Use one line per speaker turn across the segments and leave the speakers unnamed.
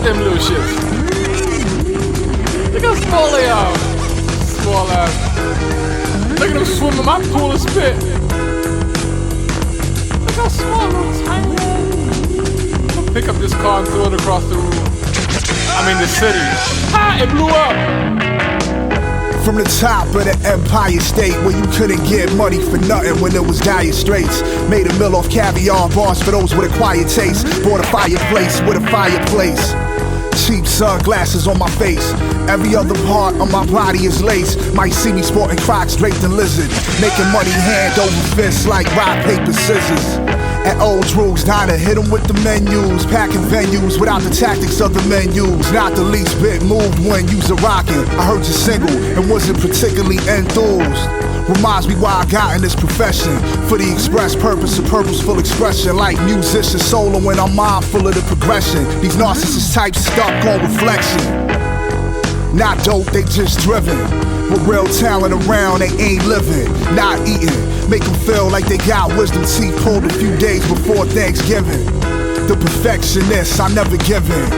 them little shits. Look how small they are. Small ass. Look at them swimming in my pool of spit. Look how small those tiny. I'll pick up this car and throw it across the room. I mean the city. Ha! It blew up.
From the top of the Empire State, where you couldn't get money for nothing when it was dire straits. Made a meal off caviar bars for those with a quiet taste. Bought a fireplace with a fireplace. Cheap sunglasses on my face. Every other part of my body is lace. Might see me sporting Crocs draped in lizard. Making money hand over fist like rock, paper, scissors. At old Droog's diner, hit them with the menus. Packing venues without the tactics of the menus. Not the least bit moved when you's a rockin'. I heard you single and wasn't particularly enthused. Reminds me why I got in this profession. For the express purpose of purposeful expression. Like musicians solo when I'm mindful of the progression. These narcissist types stuck on reflection. Not dope, they just driven. With real talent around, they ain't living, not eating. Make them feel like they got wisdom teeth pulled a few days before Thanksgiving. The perfectionists I never given.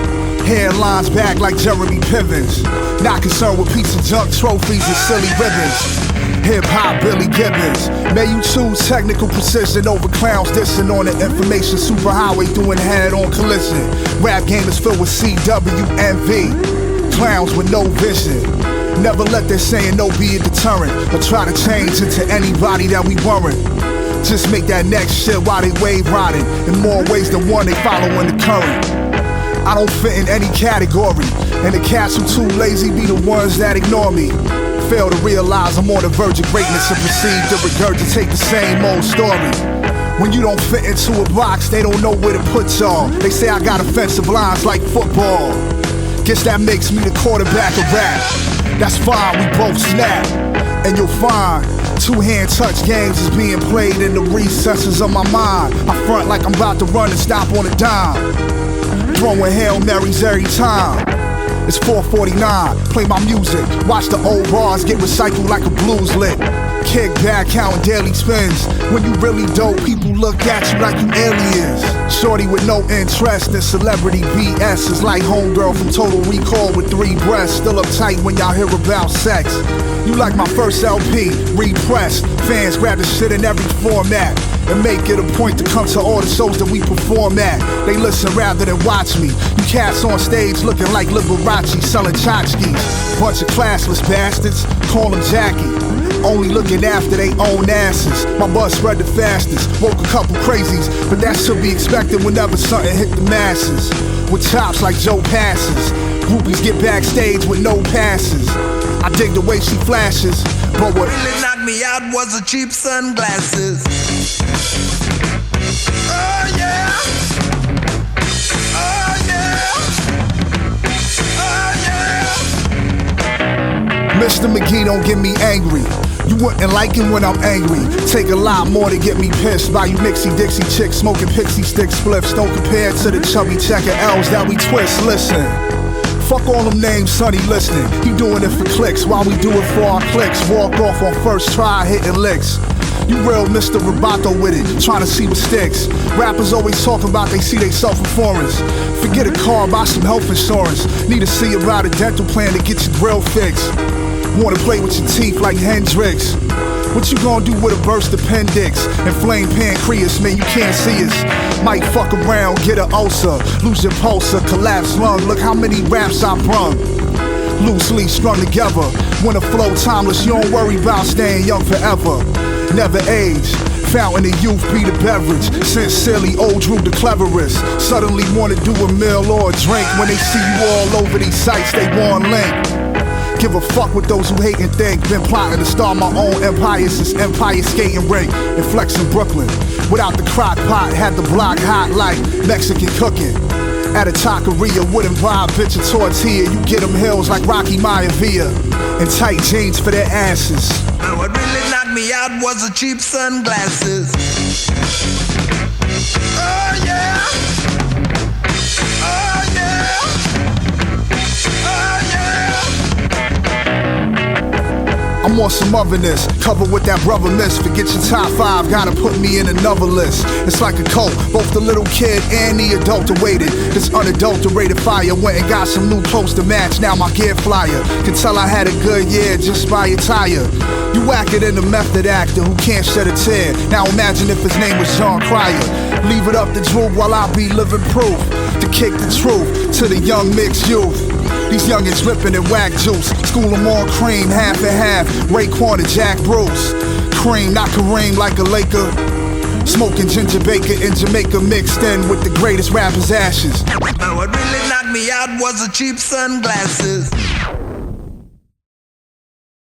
Hairlines back like Jeremy Pivens. Not concerned with piece of junk trophies and silly ribbons. Hip-hop Billy Gibbons. May you choose technical precision over clowns dissing on the information superhighway doing head-on collision. Rap game is filled with CWNV. Clowns with no vision. Never let their saying no be a deterrent, or try to change into anybody that we weren't. Just make that next shit while they wave riding. In more ways than one, they following the current. I don't fit in any category, and the cats who too lazy be the ones that ignore me. Fail to realize I'm on the verge of greatness and proceed to regurgitate the same old story. When you don't fit into a box, they don't know where to put y'all. They say I got offensive lines like football. Guess that makes me the quarterback of rap. That's fine, we both snap. And you'll find two-hand touch games is being played in the recesses of my mind. I front like I'm about to run and stop on a dime. Throwing Hail Marys every time. It's 4:49, play my music. Watch the old bars get recycled like a blues lick. Kick back, counting daily spins. When you really dope, people look at you like you aliens. Shorty with no interest in celebrity BS is like homegirl from Total Recall with 3 breasts. Still uptight when y'all hear about sex. You like my first LP, repressed. Fans grab the shit in every format and make it a point to come to all the shows that we perform at. They listen rather than watch me. You cats on stage looking like Liberace selling tchotchkes. Bunch of classless bastards, call them Jackie. Only looking after they own asses. My buzz spread the fastest. Woke a couple crazies, but that should be expected whenever something hit the masses. With chops like Joe passes. Groupies get backstage with no passes. I dig the way she flashes, but what
really knocked me out was the cheap sunglasses. Oh yeah. Oh yeah. Oh yeah.
Mr. McGee don't get me angry. You wouldn't like it when I'm angry. Take a lot more to get me pissed. By you Mixie Dixie chicks smoking pixie stick spliffs. Don't compare to the chubby checker L's that we twist. Listen, fuck all them names Sonny listening. He doing it for clicks while we do it for our clicks. Walk off on first try hitting licks. You real Mr. Roboto with it, trying to see what sticks. Rappers always talking about they see they self-performance. Forget a car, buy some health insurance. Need to see about a dental plan to get your grill fixed. Wanna play with your teeth like Hendrix. What you gonna do with a burst appendix? Inflamed pancreas, man, you can't see us. Might fuck around, get an ulcer. Lose your pulse, a collapsed lung. Look how many raps I brung. Loosely strung together. When the flow timeless, you don't worry about staying young forever. Never age. Fountain of youth be the beverage. Sincerely, old Droog the cleverest. Suddenly wanna do a meal or a drink. When they see you all over these sites, they want link. Give a fuck with those who hate and think. Been plotting to start my own empire since Empire Skating Rink and Flex in Brooklyn. Without the crock pot, had the block hot like Mexican cooking. At a taqueria, wouldn't buy a bitch a tortilla. You get them hills like Rocky Maivia. And tight jeans for their asses.
But what really knocked me out was the cheap sunglasses. Oh yeah. Oh yeah. Oh yeah.
I'm I'm on some otherness, covered with that brother mist. Forget your top 5, gotta put me in another list. It's like a cult, both the little kid and the adulterated. This unadulterated fire went and got some new clothes to match. Now my gear flyer can tell I had a good year just by attire. You whacker than a method actor who can't shed a tear. Now imagine if his name was John Cryer. Leave it up to Droog while I be living proof to kick the truth to the young mixed youth. These youngins dripping in whack juice. School them on cream, half and half. Raekwon and Jack Bruce. Cream, not Kareem like a Laker. Smoking ginger bacon in Jamaica mixed in with the greatest rappers' ashes.
But what really knocked me out was the cheap sunglasses.